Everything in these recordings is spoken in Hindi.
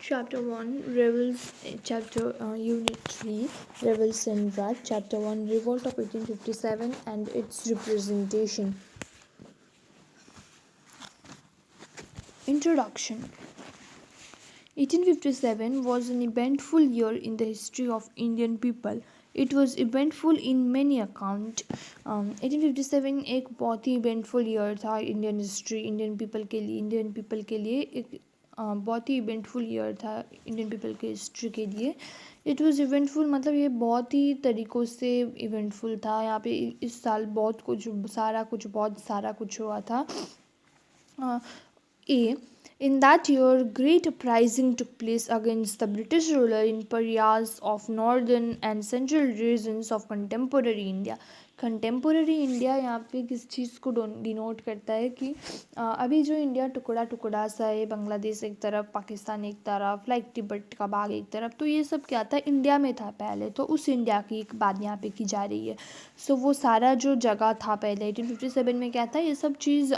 Chapter 1 Rebels, Unit 3 Rebels in Raj. Chapter 1 Revolt of 1857 and its representation. Introduction. 1857 was an eventful year in the history of Indian people. It was eventful in many accounts. 1857 एक बहुत ही इवेंटफुल ईयर था इंडियन हिस्ट्री इंडियन पीपल के लिए एक बहुत ही इवेंटफुल ईयर था इंडियन पीपल के हिस्ट्री के लिए. इट वॉज इवेंटफुल मतलब ये बहुत ही तरीक़ों से इवेंटफुल था. यहाँ पे इस साल बहुत सारा कुछ हुआ था. In that year, great uprising took place against the British ruler in areas of northern and central regions of contemporary India. Contemporary India यहाँ पे किस चीज़ को डिनोट करता है कि अभी जो इंडिया टुकड़ा टुकड़ा सा है, बांग्लादेश एक तरफ, पाकिस्तान एक तरफ, लाइक तिब्बत का भाग एक तरफ, तो ये सब क्या था, इंडिया में था पहले. तो उस इंडिया की एक बात यहाँ पे की जा रही है. सो वो सारा जो जगह था पहले 1857 में क्या था, ये सब चीज़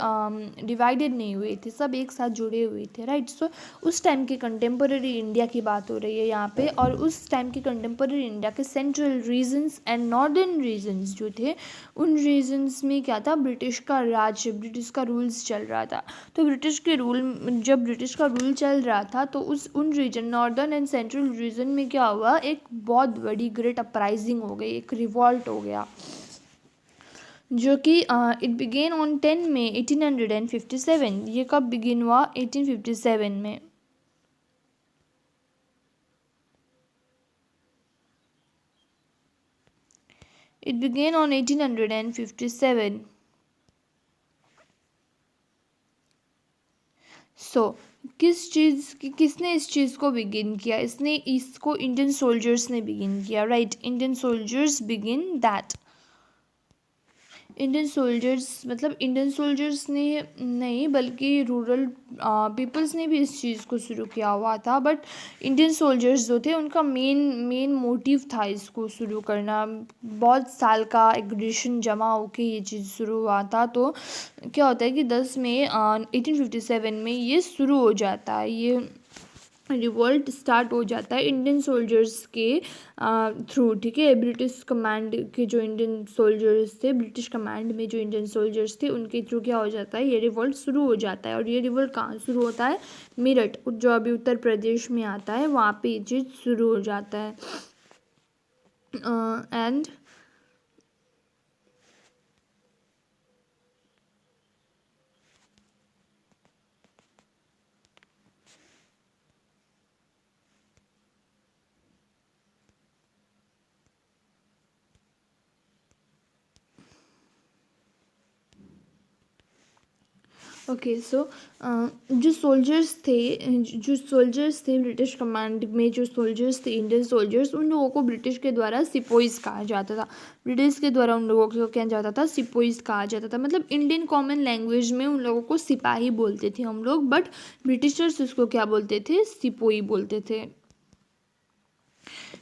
डिवाइडेड नहीं हुए थे, सब एक साथ जुड़े हुए थे, राइट. सो उस टाइम के कंटेम्पोररी इंडिया की बात हो रही है यहाँ पे. और उस टाइम के कंटेम्पोररी इंडिया के central regions and northern regions जो थे, उन रीजन्स में क्या था, ब्रिटिश का ब्रिटिश का रूल्स चल रहा था. तो जब ब्रिटिश का रूल चल रहा था तो उन region northern and central region में क्या हुआ, एक बहुत बड़ी ग्रेट अपराइजिंग हो गई, एक रिवॉल्ट हो गया, जो कि इट बिगेन ऑन 10 मई 1857. ये कब बिगिन हुआ, 1857 में. It began on 1857. किसने इस चीज़ को बिगिन किया, इसको इंडियन सोल्जर्स ने बिगिन किया, right. Indian soldiers begin that. Indian soldiers ने नहीं, बल्कि रूरल पीपल्स ने भी इस चीज़ को शुरू किया हुआ था. बट इंडियन सोल्जर्स जो थे, उनका मेन मोटिव था इसको शुरू करना. बहुत साल का एग्रेशन जमा होके ये चीज़ शुरू हुआ था. तो क्या होता है कि 10 मई 1857 में ये शुरू हो जाता है, ये रिवोल्ट स्टार्ट हो जाता है इंडियन सोल्जर्स के थ्रू, ठीक है. ब्रिटिश कमांड के जो इंडियन सोल्जर्स थे, ब्रिटिश कमांड में जो इंडियन सोल्जर्स थे, उनके थ्रू क्या हो जाता है, ये रिवोल्ट शुरू हो जाता है. और ये रिवोल्ट कहाँ शुरू होता है, मेरठ, जो अभी उत्तर प्रदेश में आता है, वहाँ पे ये चीज़ शुरू हो जाता है. And okay. सो जो सोल्जर्स थे ब्रिटिश कमांड में, जो सोल्जर्स थे इंडियन सोल्जर्स, उन लोगों को ब्रिटिश के द्वारा सिपोइज कहा जाता था. ब्रिटिश के द्वारा उन लोगों को क्या जाता था, सिपोइज कहा जाता था. मतलब इंडियन कॉमन लैंग्वेज में उन लोगों को सिपाही बोलते थे हम लोग, बट ब्रिटिशर्स उसको क्या बोलते थे, सिपोई बोलते थे.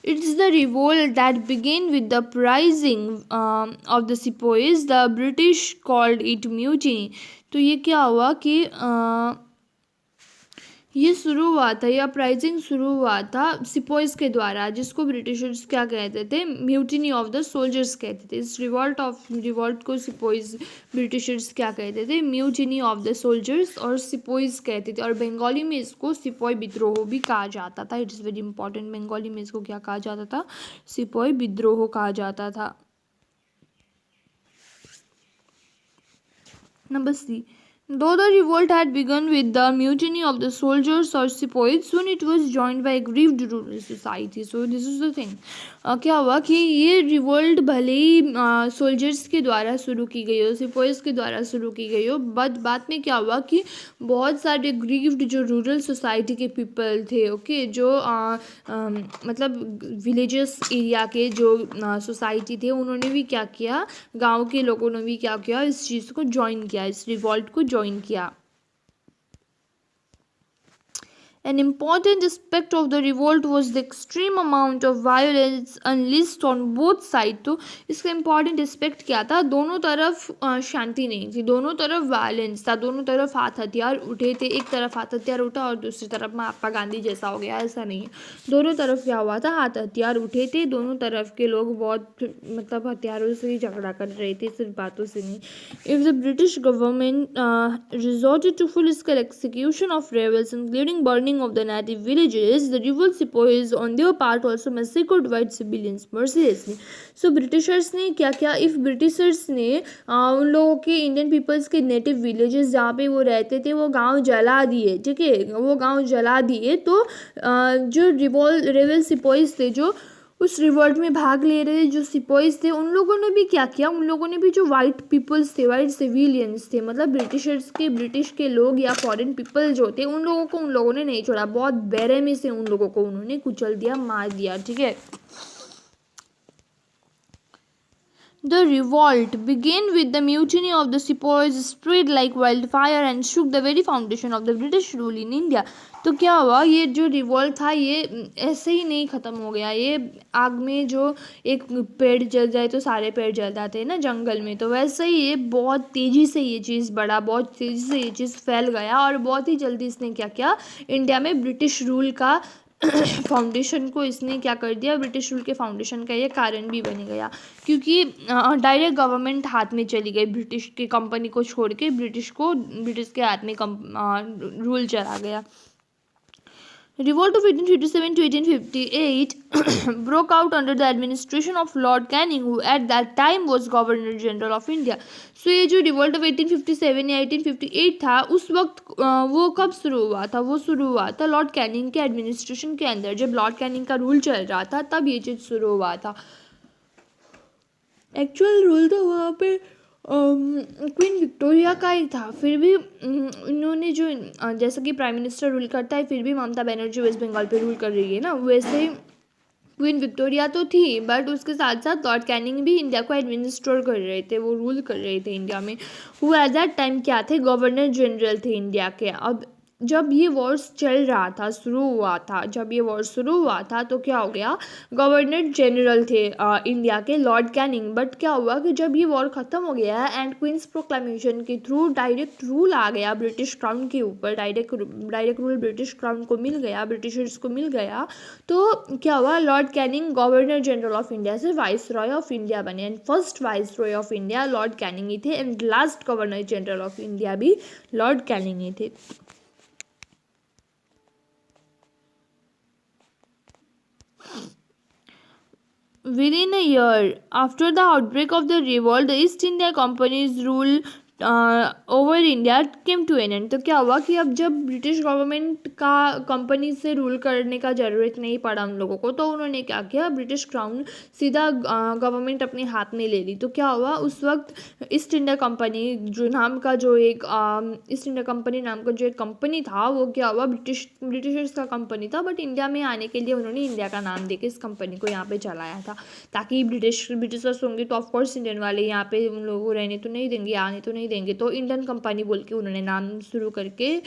It is the revolt that began with the uprising of the sepoys. The British called it mutiny. तो ये क्या हुआ कि ये शुरू हुआ था, ये अपराइजिंग शुरू हुआ था सिपोइज के द्वारा, जिसको ब्रिटिशर्स क्या कहते थे, म्यूटिनी ऑफ द सोल्जर्स कहते थे. इस रिवॉल्ट को सिपोइज ब्रिटिशर्स क्या कहते थे, म्यूटिनी ऑफ द सोल्जर्स, और सिपोइज कहते थे. और बंगाली में इसको सिपोई विद्रोह भी कहा जाता था. It is very important. Bengali में इसको क्या कहा जाता था, सिपोई विद्रोह कहा जाता था. Number C. Though the revolt had begun with the mutiny of the soldiers or sepoys, soon it was joined by aggrieved rural society. So this is the thing. क्या हुआ कि ये रिवोल्ट भले ही सोल्जर्स के द्वारा शुरू की गई हो, सिपोइज के द्वारा शुरू की गई हो, बट बाद में क्या हुआ कि बहुत सारे ग्रीव्ड जो रूरल सोसाइटी के पीपल थे, ओके, जो मतलब विलेजेस एरिया के जो सोसाइटी थे, उन्होंने भी क्या किया, गांव के लोगों ने भी क्या किया, इस चीज़ को ज्वाइन किया, इस रिवॉल्ट को ज्वाइन किया. An important aspect of the revolt was the extreme amount of violence unleashed on both sides. तो इसका important aspect क्या था? दोनों तरफ शांति नहीं थी, दोनों तरफ वायलेंस था, दोनों तरफ हाथ हथियार उठे थे. एक तरफ हाथ हथियार उठा और दूसरी तरफ महात्मा गांधी जैसा हो गया, ऐसा नहीं है. दोनों तरफ क्या हुआ था? हाथ हथियार उठे थे. दोनों तरफ के लोग बहुत मतलब हथियारों से ही झगड़ा कर रहे थे, सिर्फ बातों से नहीं. If the British government resorted to full-scale execution of rebels, including burning of the native villages, the revolt sepoys on their part also massacred white civilians mercilessly. So Britishers ने क्या किया? If Britishers ने उन लोगों के इंडियन पीपल्स के नेटिव विलेजेस जहाँ पे वो रहते थे वो गांव जला दिए. ठीक है, वो गांव जला दिए. तो जो रेबल सिपोइस थे, जो उस रिवॉल्ट में भाग ले रहे जो सिपोइस थे, उन लोगों ने भी क्या किया? उन लोगों ने भी जो वाइट पीपल्स थे, वाइट सिविलियंस थे, मतलब ब्रिटिश के लोग या फॉरेन पीपल जो थे, उन लोगों को उन लोगों ने नहीं छोड़ा. बहुत बेरहमी से उन लोगों को उन्होंने कुचल दिया, मार दिया. ठीक है. The revolt began with the mutiny of the sepoys, spread like wildfire and shook the very foundation of the British rule in India. तो क्या हुआ? ये जो रिवॉल्ट था ये ऐसे ही नहीं ख़त्म हो गया. ये आग में जो एक पेड़ जल जाए तो सारे पेड़ जल जाते हैं ना जंगल में, तो वैसे ही ये बहुत तेज़ी से ये चीज़ बढ़ा, बहुत तेज़ी से ये चीज़ फैल गया और बहुत ही जल्दी इसने क्या किया? इंडिया में ब्रिटिश रूल का फाउंडेशन को इसने क्या कर दिया? ब्रिटिश रूल के फाउंडेशन का ये कारण भी बन गया, क्योंकि डायरेक्ट गवर्नमेंट हाथ में चली गई. ब्रिटिश की कंपनी को छोड़ के ब्रिटिश के हाथ में रूल चला गया. Revolt of 1857 to 1858 broke out under the administration of Lord Canning, who at that time was Governor General of India. So ये जो रिवोल्ट ऑफ 1857 या 1858 था, उस वक्त वो कब शुरू हुआ था? वो शुरू हुआ था लॉर्ड कैनिंग के एडमिनिस्ट्रेशन के अंदर. जब लॉर्ड कैनिंग का रूल चल रहा था तब ये चीज़ शुरू हुआ था. एक्चुअल रूल तो वहाँ पे क्वीन विक्टोरिया का ही था. फिर भी इन्होंने जो जैसा कि प्राइम मिनिस्टर रूल करता है, फिर भी ममता बनर्जी वेस्ट बंगाल पे रूल कर रही है ना, वैसे क्वीन विक्टोरिया तो थी, बट उसके साथ साथ लॉर्ड कैनिंग भी इंडिया को एडमिनिस्ट्रेट कर रहे थे, वो रूल कर रहे थे इंडिया में. वो एट दैट टाइम क्या थे? गवर्नर जनरल थे इंडिया के. अब जब ये वॉर्स चल रहा था, जब ये वॉर शुरू हुआ था तो क्या हो गया? गवर्नर जनरल थे इंडिया के लॉर्ड कैनिंग. बट क्या हुआ कि जब ये वॉर ख़त्म हो गया एंड क्वींस प्रोक्लेमेशन के थ्रू डायरेक्ट रूल आ गया ब्रिटिश क्राउन के ऊपर, डायरेक्ट रूल ब्रिटिश क्राउन को मिल गया, ब्रिटिशर्स को मिल गया. तो क्या हुआ? Lord Canning governor general of India से वाइस रॉय ऑफ इंडिया बने. And first viceroy of India Lord Canning ही थे, and last governor general of India भी लॉर्ड कैनिंग ही थे. Within a year after the outbreak of the revolt, the East India Company's rule over India came to an end. तो क्या हुआ कि अब जब ब्रिटिश गवर्नमेंट का कंपनी से रूल करने का ज़रूरत नहीं पड़ा उन लोगों को, तो उन्होंने क्या किया? ब्रिटिश क्राउन सीधा गवर्नमेंट अपने हाथ में ले ली. तो क्या हुआ? उस वक्त east India company east India company नाम का जो एक कंपनी था, वो क्या हुआ? ब्रिटिशर्स का कंपनी था, बट इंडिया में आने के लिए उन्होंने इंडिया का नाम देके इस कंपनी को यहाँ पे चलाया था, ताकि ब्रिटिशर्स होंगे तो ऑफकोर्स इंडियन वाले यहाँ पे उन लोगों को रहने तो नहीं देंगे, आने तो नहीं देंगे. तो इंडियन कंपनी बोल के उन्होंने नाम शुरू करके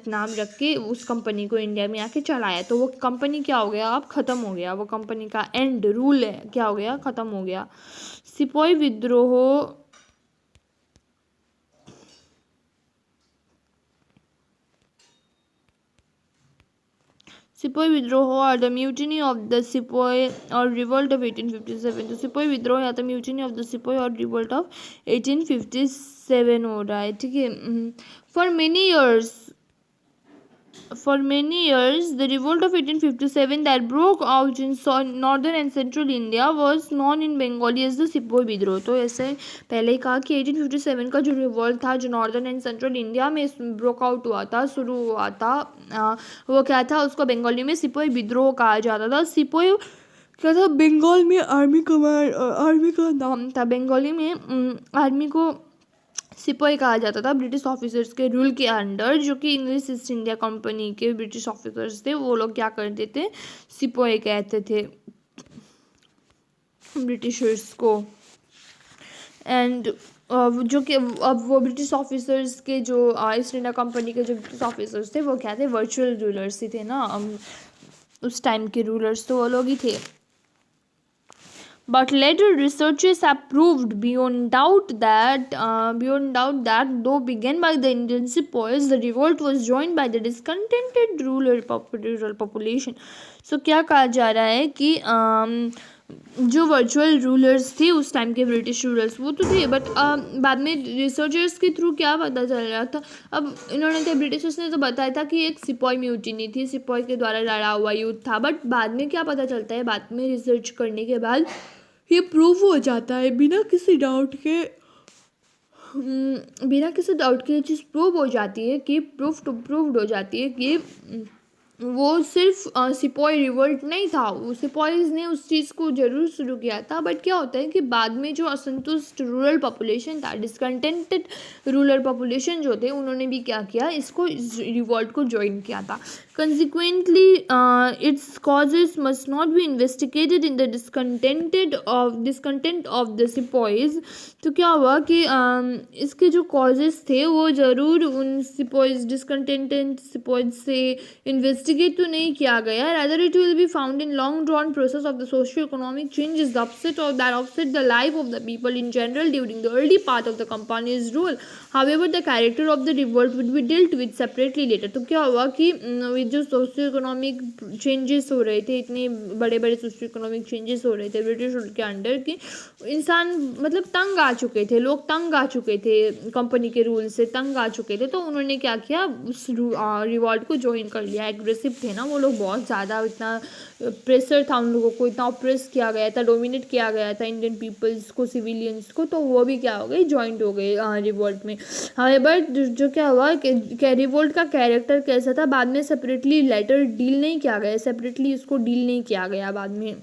नाम रख के उस कंपनी को इंडिया में आके चलाया. तो वो कंपनी क्या हो गया? अब ख़त्म हो गया. वो कंपनी का एंड रूल है क्या हो गया? ख़त्म हो गया. सिपोई विद्रोह or the mutiny of the Sepoy or revolt of 1857. तो सिपोई विद्रोह या तो म्यूटिनी ऑफ द सिपोई और रिवोल्ट ऑफ 1857 हो रहा है. ठीक है. For many years, the revolt of 1857 that broke out in northern and central India was known in Bengali as the Sepoy विद्रोह. तो ऐसे पहले ही कहा कि 1857 का जो रिवॉल्ट था, जो नॉर्दर्न एंड सेंट्रल इंडिया में ब्रोक आउट हुआ था, शुरू हुआ था, वो क्या था? उसको बंगाली में सिपोई विद्रोह कहा जाता था. सिपोई क्या था? बंगाल में आर्मी का नाम था. बंगाली में आर्मी को सिपोई कहा जाता था, ब्रिटिश ऑफिसर्स के रूल के अंडर, जो कि इंग्लिश ईस्ट इंडिया कंपनी के ब्रिटिश ऑफिसर्स थे. वो लोग क्या करते थे? सिपोई कहते थे ब्रिटिशर्स को. एंड जो कि अब वो ब्रिटिश ऑफिसर्स के जो ईस्ट इंडिया कंपनी के जो ब्रिटिश ऑफिसर्स थे वो क्या थे, वर्चुअल रूलर्स ही थे ना। उस टाइम के रूलर्स तो वो लोग ही थे। But later researchers have proved beyond doubt that though began by the Indian sepoys, the revolt was joined by the discontented rural population. So क्या कहा जा रहा है कि जो वर्चुअल रूलर्स थे उस टाइम के ब्रिटिश रूलर्स वो तो थे, बट बाद में रिसर्चर्स के थ्रू क्या पता चल रहा था। अब इन्होंने तो ब्रिटिशर्स ने तो बताया था कि एक सिपॉय म्यूटिनी थी, सिपॉय के द्वारा लड़ा हुआ युद्ध था, बट बाद में क्या पता चलता है, बाद में रिसर्च करने के बाद ये प्रूव हो जाता है बिना किसी डाउट के, ये चीज़ प्रूव हो जाती है कि प्रूव्ड हो जाती है कि वो सिर्फ सिपॉय रिवोल्ट नहीं था। वो सिपॉयज ने उस चीज़ को ज़रूर शुरू किया था, बट क्या होता है कि बाद में जो असंतुष्ट रूरल पॉपुलेशन था, डिसकंटेंटेड रूरल पॉपुलेशन जो थे, उन्होंने भी क्या किया, इसको रिवोल्ट को ज्वाइन किया था। Consequently, its causes must not be investigated in the discontent of the sepoys। तो क्या हुआ कि इसके जो causes थे वो ज़रूर उन sepoys discontented sepoys से investigate तो नहीं किया गया, rather it will be found in long drawn process of the socio-economic changes that upset the life of the people in general during the early part of the company's rule। However, the character of the revolt would be dealt with separately later। तो क्या हुआ कि जो सोशियो इकोनॉमिक चेंजेस हो रहे थे, इतने बड़े बड़े सोशियो इकोनॉमिक चेंजेस हो रहे थे ब्रिटिश रूल के अंडर, कि इंसान मतलब तंग आ चुके थे, लोग तंग आ चुके थे, कंपनी के रूल से तंग आ चुके थे। तो उन्होंने क्या किया, उस रिवॉल्ट को ज्वाइन कर लिया। एग्रेसिव थे ना वो लोग बहुत ज़्यादा, इतना प्रेशर था उन लोगों को, इतना ऑप्रेस किया गया था, डोमिनेट किया गया था इंडियन पीपल्स को, सिविलियंस को, तो वो भी क्या हो गए, ज्वाइंट हो गए रिवॉल्ट में। बट जो क्या हुआ कि रिवोल्ट का कैरेक्टर कैसा था, बाद में सेपरेटली लेटर डील नहीं किया गया, सेपरेटली उसको डील नहीं किया गया बाद में।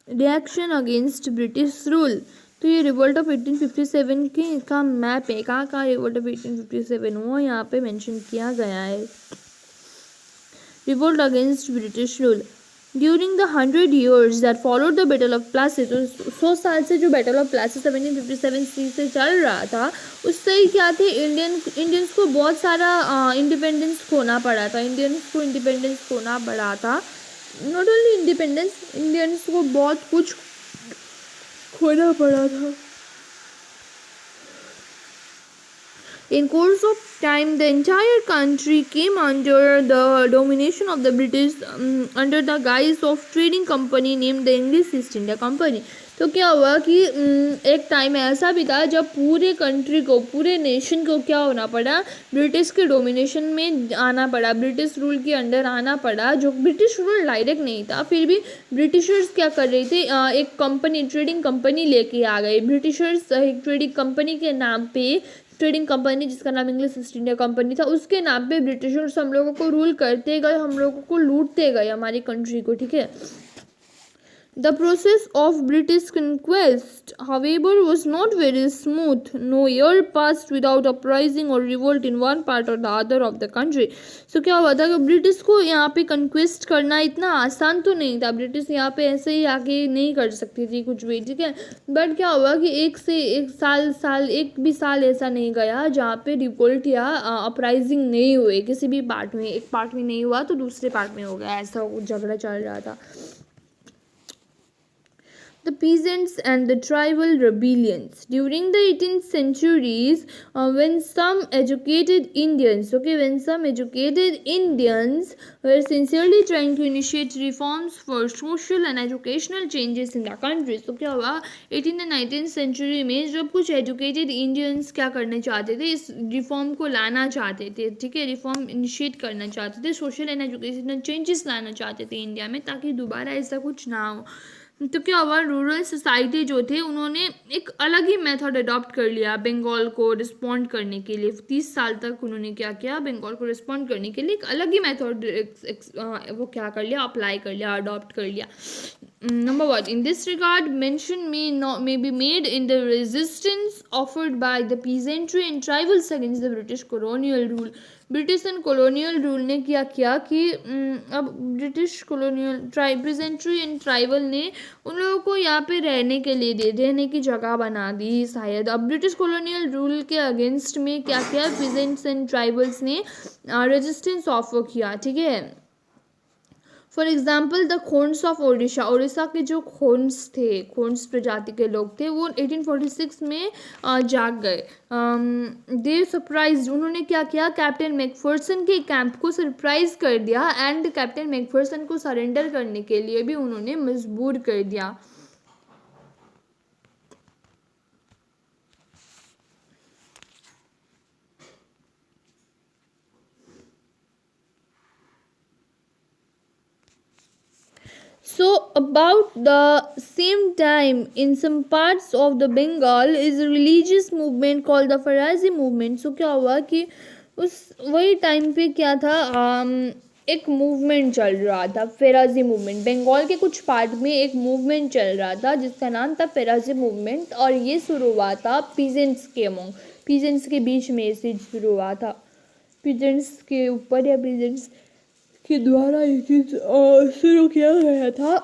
रिएक्शन अगेंस्ट ब्रिटिश रूल, तो ये रिवोल्ट ऑफ 1857 के का मैप है, कहाँ रिवोल्ट ऑफ 1857 हुआ यहाँ पे मेंशन किया गया है। Revolt against British rule during the 100 years that followed the battle of Plassey। तो 100 साल से जो बैटल ऑफ प्लासी 1757 से चल रहा था, उससे क्या थे, इंडियंस को बहुत सारा इंडिपेंडेंस खोना पड़ा था। नॉट ओनली इंडिपेंडेंस, इंडियंस को बहुत कुछ खोना पड़ा था। In course of time, the entire country came under the domination of the British under the guise of trading company named the English East India Company। तो क्या हुआ कि एक टाइम ऐसा भी था जब पूरे कंट्री को, पूरे नेशन को क्या होना पड़ा, ब्रिटिश के डोमिनेशन में आना पड़ा, ब्रिटिश रूल के अंडर आना पड़ा। जो ब्रिटिश रूल डायरेक्ट नहीं था, फिर भी ब्रिटिशर्स क्या कर रहे थे, एक कंपनी, ट्रेडिंग कंपनी लेके आ गए। ब्रिटिशर्स एक ट्रेडिंग कंपनी के नाम पे, ट्रेडिंग कंपनी जिसका नाम इंग्लिश ईस्ट इंडिया कंपनी था, उसके नाम पे ब्रिटिशर्स हम लोगों को रूल करते गए, हम लोगों को लूटते गए, हमारी कंट्री को, ठीक है। The process of British conquest, however, was not very smooth. No year passed without uprising or revolt in one part or the other of the country। So क्या हुआ था कि ब्रिटिश को यहाँ पे कंक्वेस्ट करना इतना आसान तो नहीं था, ब्रिटिश यहाँ पे ऐसे ही आके नहीं कर सकती थी कुछ भी, ठीक है। बट क्या हुआ कि एक भी साल ऐसा नहीं गया जहाँ पे रिवोल्ट या अपराइजिंग नहीं हुए किसी भी पार्ट में। एक पार्ट में नहीं हुआ तो दूसरे पार्ट में हो गया, ऐसा झगड़ा चल रहा था। The peasants and the tribal rebellions during the 18th centuries, when some educated Indians were sincerely trying to initiate reforms for social and educational changes in the country। तो क्या हुआ, 18th and 19th century में जब कुछ educated Indians क्या करना चाहते थे, इस रिफॉर्म को लाना चाहते थे, ठीक है, रिफॉर्म इनिशिएट करना चाहते थे, सोशल एंड एजुकेशनल चेंजेस लाना चाहते थे इंडिया में, ताकि दोबारा ऐसा कुछ ना हो। तो क्या हुआ, रूरल सोसाइटी जो थे उन्होंने एक अलग ही मेथड अडॉप्ट कर लिया बंगाल को रिस्पॉन्ड करने के लिए। 30 साल तक उन्होंने क्या किया, बंगाल को रिस्पॉन्ड करने के लिए एक अलग ही मेथड वो क्या कर लिया, अप्लाई कर लिया, अडॉप्ट कर लिया। Number one, in this regard, mention may be made in the resistance offered by the peasantry and tribals against the British colonial rule. British and colonial rule ने क्या किया कि अब British colonial pageantry and tribal ने उन लोगों को यहाँ पे रहने की जगह बना दी शायद. अब ब्रिटिश कॉलोनियल रूल के अगेंस्ट में क्या किया, पेजेंट्स एंड ट्राइबल्स ने रेजिस्टेंस ऑफर किया. ठीक है. For example the Khonds of Orissa के जो खोन्स थे, खोन्स प्रजाति के लोग थे, वो 1846 में जाग गए. दे सरप्राइज, उन्होंने क्या किया, कैप्टन मैकफर्सन के कैंप को सरप्राइज कर दिया एंड कैप्टन मैकफर्सन को सरेंडर करने के लिए भी उन्होंने मजबूर कर दिया. So about the same time, in some parts of the Bengal is a religious movement called the Farazi movement. So क्या हुआ कि उस वही टाइम पे क्या था, एक मूवमेंट चल रहा था, फेराजी मूवमेंट. बंगाल के कुछ पार्ट में एक मूवमेंट चल रहा था जिसका नाम था फेराजी मूवमेंट, और ये शुरू हुआ था पीजेंट्स के बीच में से शुरू हुआ था. पीजेंट्स के ऊपर या पीजेंट्स के द्वारा ये चीज़ शुरू किया गया था.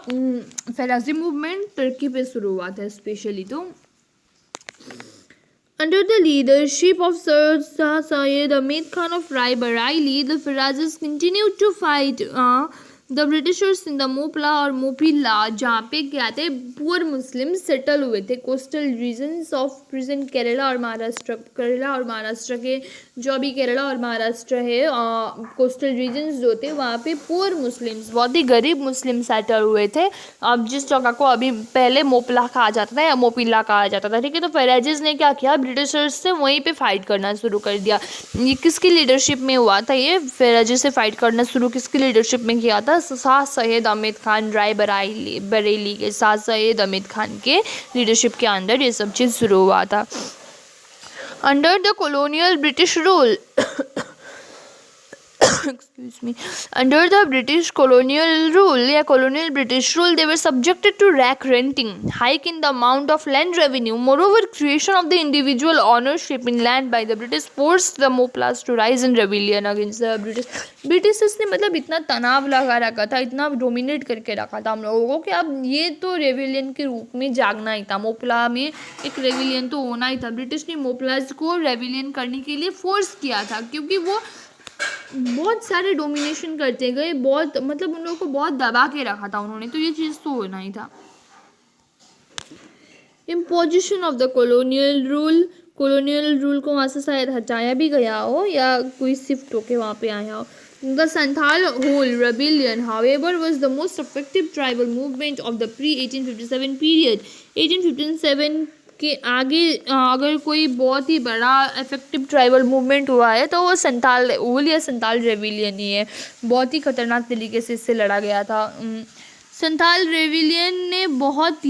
फेराजी मूवमेंट तुर्की पे शुरू हुआ था स्पेशली. तो under the leadership of Sir Syed Ahmed Khan of Rai Bareilly, the Farazis continued to fight the Britishers in the Moplah और मोपिला, जहाँ पे क्या थे, पुअर मुस्लिम सेटल हुए थे coastal regions of present Kerala और महाराष्ट्र के जो भी केरला और महाराष्ट्र है, कोस्टल रीजन्स जो थे वहाँ पे पुअर मुस्लिम्स, बहुत ही गरीब मुस्लिम सेटल हुए थे. अब जिस जगह को अभी पहले मोपला कहा जाता था या मोपिला कहा जाता था. ठीक है. तो फेराजिस ने क्या किया, ब्रिटिशर्स से वहीं पे फाइट करना शुरू कर दिया. ये किसकी लीडरशिप में हुआ था, ये फेराजिस से फाइट करना शुरू किसकी लीडरशिप में किया था, शाह सैयद अहमद खान राय बरेली के शाह सैयद अहमद खान के लीडरशिप के अंदर ये सब चीज़ शुरू हुआ था. Under the colonial British rule excuse me, under the British colonial British rule, they were subjected to rack renting, hike in the amount of land revenue. Moreover, creation of the individual ownership in land by the British forced the Moplas to rise in rebellion against the British. Britishers ने मतलब इतना तनाव लगा रखा था, इतना डोमिनेट करके रखा था हम लोगों को कि अब ये तो रेविलियन के रूप में जागना ही था. मोपला में एक रेविलियन तो होना ही था. ब्रिटिश ने मोपलाज को रेविलियन करने के लिए फोर्स किया था, क्योंकि वो बहुत सारे डोमिनेशन करते गए, बहुत मतलब उन लोगों को बहुत दबा के रखा था उन्होंने, तो ये चीज़ तो होना ही था. Imposition of the colonial rule को वहाँ से शायद हटाया भी गया हो या कोई शिफ्ट होके वहाँ पे आया हो. The Santhal whole rebellion, however, was the most effective tribal movement of the pre-1857 period. 1857 के आगे अगर कोई बहुत ही बड़ा इफेक्टिव ट्राइबल मूवमेंट हुआ है तो वो संथाल हुल या संथाल रेविलियन ही है. बहुत ही खतरनाक तरीके से इससे लड़ा गया था. संथाल रेविलियन ने बहुत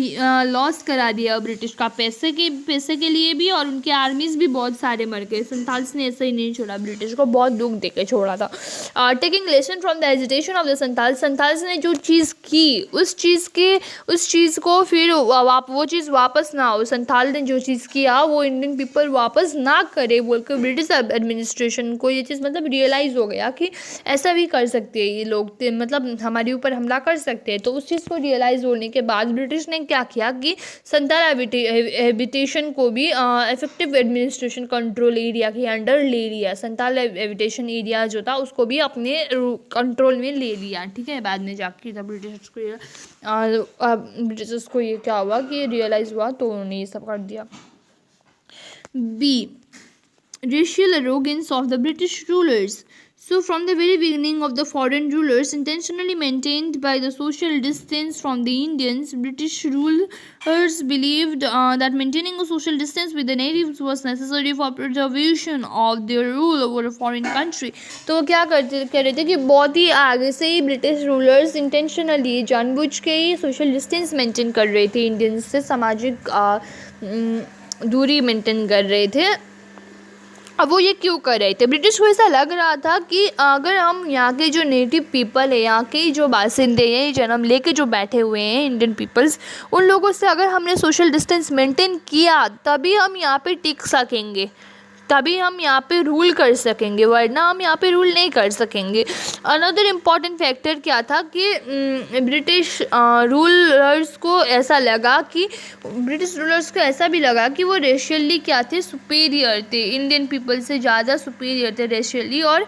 लॉस करा दिया ब्रिटिश का, पैसे के लिए भी, और उनके आर्मीज भी बहुत सारे मर गए. संथाल्स ने ऐसे ही नहीं छोड़ा, ब्रिटिश को बहुत दुख देके छोड़ा था. Taking lesson from the agitation of the Santhals ने जो चीज़ की उस चीज़ को फिर वो चीज़ वापस ना हो, संथाल ने जो चीज़ किया वो इंडियन पीपल वापस ना करे बोलकर ब्रिटिश एडमिनिस्ट्रेशन को ये चीज़ मतलब रियलाइज़ हो गया कि ऐसा भी कर सकते हैं ये लोग, मतलब हमारे ऊपर हमला कर सकते हैं. तो उस चीज़ को रियलाइज़ होने के बाद ब्रिटिश ने क्या किया कि संथाल हैबिटेशन को भी इफेक्टिव एडमिनिस्ट्रेशन कंट्रोल एरिया के अंडर ले लिया. संथाल हैबिटेशन एरिया जो था उसको भी अपने कंट्रोल में ले लिया. ठीक है. बाद में जाके जब ब्रिटिशर्स को ये क्या हुआ कि रियलाइज़ हुआ तो उन्होंने ये सब कर दिया. B, racial arrogance of the British rulers. So from the very beginning of the foreign rulers intentionally maintained by the social distance from the Indians, British rulers believed that maintaining a social distance with the natives was necessary for preservation of their rule over a foreign country. तो क्या कह रहे थे कि बहुत ही आगे से ही ब्रिटिश रूलर्स इंटेंशनली जानबूझ के ही सोशल डिस्टेंस मेंटेन कर रहे थे, इंडियंस से सामाजिक दूरी मेंटेन कर रहे थे अब वो ये क्यों कर रहे थे? ब्रिटिश को ऐसा लग रहा था कि अगर हम यहाँ के जो नेटिव पीपल है, यहाँ के जो बासिंदे हैं, जन्म लेके जो बैठे हुए हैं इंडियन पीपल्स, उन लोगों से अगर हमने सोशल डिस्टेंस मेंटेन किया तभी हम यहाँ पे टिक सकेंगे, तभी हम यहाँ पे रूल कर सकेंगे, वरना हम यहाँ पे रूल नहीं कर सकेंगे। अनदर इम्पॉर्टेंट फैक्टर क्या था कि ब्रिटिश रूलर्स को ऐसा लगा कि ब्रिटिश रूलर्स को ऐसा भी लगा कि वो रेशियली क्या थे, सुपीरियर थे, इंडियन पीपल से ज़्यादा सुपीरियर थे रेशियली, और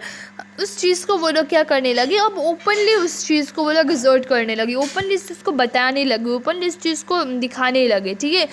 उस चीज़ को वो लोग क्या करने लगे, अब ओपनली उस चीज़ को वो लोग एक्सर्ट करने लगे, ओपनली इस चीज़ को बताने लगे, ओपनली इस चीज़ को दिखाने लगे, ठीक है।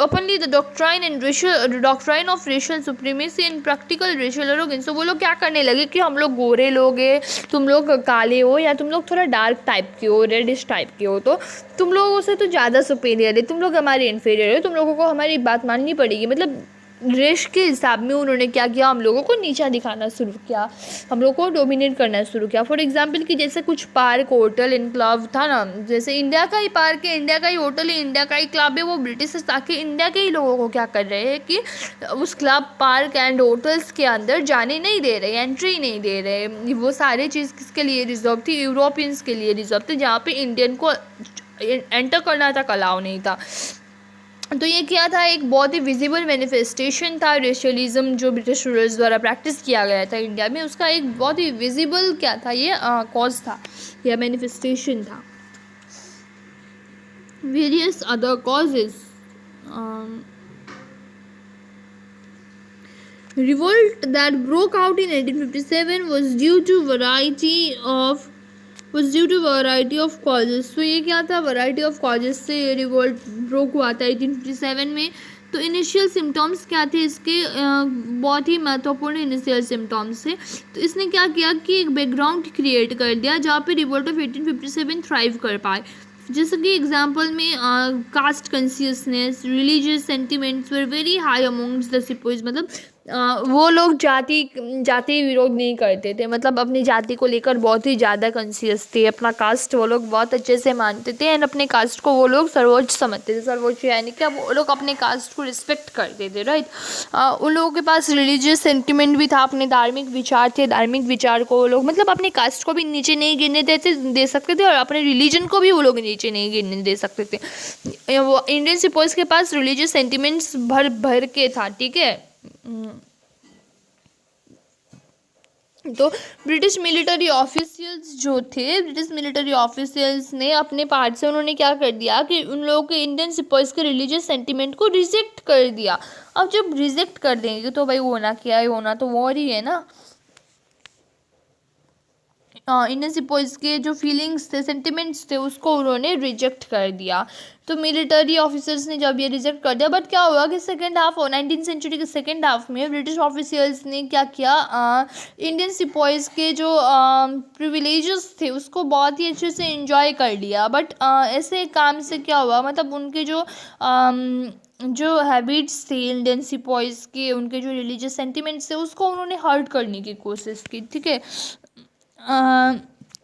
Openly the doctrine of racial supremacy in practical racial arrogance. तो वो लोग क्या करने लगे कि हम लोग गोरे लोग हैं, तुम लोग काले हो, या तुम लोग थोड़ा डार्क टाइप के हो, रेडिश टाइप के हो, तो तुम लोगों से तो ज़्यादा सुपीरियर है, तुम लोग हमारे इन्फीरियर हो, तुम लोगों को हमारी बात माननी पड़ेगी। मतलब रेश के हिसाब में उन्होंने क्या किया, हम लोगों को नीचा दिखाना शुरू किया, हम लोगों को डोमिनेट करना शुरू किया। फॉर एग्जांपल कि जैसे कुछ पार्क, होटल एंड क्लब था ना, जैसे इंडिया का ही पार्क है, इंडिया का ही होटल है, इंडिया का ही क्लब है, वो ब्रिटिश ताकि इंडिया के ही लोगों को क्या कर रहे हैं कि उस क्लब, पार्क एंड होटल्स के अंदर जाने नहीं दे रहे, एंट्री नहीं दे रहे। वो सारी चीज़ किसके लिए रिजर्व थी? यूरोपियंस के लिए रिजर्व थी, जहाँ पे इंडियन को एंटर करना तक अलाउ नहीं था। तो ये क्या था, एक बहुत ही विजिबल मैनिफेस्टेशन था रेशियलिज्म जो ब्रिटिश रूलर्स द्वारा प्रैक्टिस किया गया था इंडिया में, उसका एक बहुत ही विजिबल क्या था, ये कॉज था या मैनिफेस्टेशन था। Various other causes, revolt that broke out in 1857 was due to variety of causes। तो ये क्या था, वैरायटी ऑफ कॉजेज से ये रिवोल्ट ब्रोक हुआ था 1857 में। तो इनिशियल सिम्टम्स क्या थे इसके, बहुत ही महत्वपूर्ण इनिशियल सिम्टम्स थे। तो इसने क्या किया कि एक बैकग्राउंड क्रिएट कर दिया जहाँ पे रिवोल्ट ऑफ 1857 थ्राइव कर पाए। जैसे कि एग्जाम्पल में caste consciousness, religious sentiments were very high amongst the sepoys. मतलब वो लोग जाति विरोध नहीं करते थे, मतलब अपनी जाति को लेकर बहुत ही ज़्यादा कॉन्शियस थे, अपना कास्ट वो लोग बहुत अच्छे से मानते थे, एंड अपने कास्ट को वो लोग सर्वोच्च समझते थे। सर्वोच्च यानी कि वो लोग अपने कास्ट को रिस्पेक्ट करते थे, राइट। उन लोगों के पास रिलीजियस सेंटिमेंट भी था, अपने धार्मिक विचार थे, धार्मिक विचार को वो लोग मतलब अपने कास्ट को भी नीचे नहीं गिरने दे सकते थे, और अपने रिलीजन को भी वो लोग नीचे नहीं गिरने दे सकते थे। वो इंडियन सिपोइज के पास रिलीजियस सेंटिमेंट्स भर भर के था, ठीक है। तो ब्रिटिश मिलिट्री ऑफिशियल्स जो थे, ब्रिटिश मिलिट्री ऑफिशियल्स ने अपने पार्ट से उन्होंने क्या कर दिया कि उन लोगों के इंडियन सिपाहीज के रिलीजियस सेंटिमेंट को रिजेक्ट कर दिया। अब जब रिजेक्ट कर देंगे तो भाई होना क्या है, होना तो वॉर ही है ना। इंडियन सिपाहीज के जो फीलिंग्स थे, सेंटिमेंट्स थे, उसको उन्होंने रिजेक्ट कर दिया। तो मिलिट्री ऑफिसर्स ने जब ये रिजेक्ट कर दिया, बट क्या हुआ कि सेकेंड हाफ 19th सेंचुरी के सेकेंड हाफ में ब्रिटिश ऑफिसर्स ने क्या किया, इंडियन सिपाहीज के जो प्रिविलेजेस थे उसको बहुत ही अच्छे से एंजॉय कर लिया। बट ऐसे काम से क्या हुआ, मतलब उनके जो हैबिट्स थे इंडियन सिपाहीज के, उनके जो रिलीजियस सेंटिमेंट्स थे, उसको उन्होंने हर्ट करने की कोशिश की, ठीक है।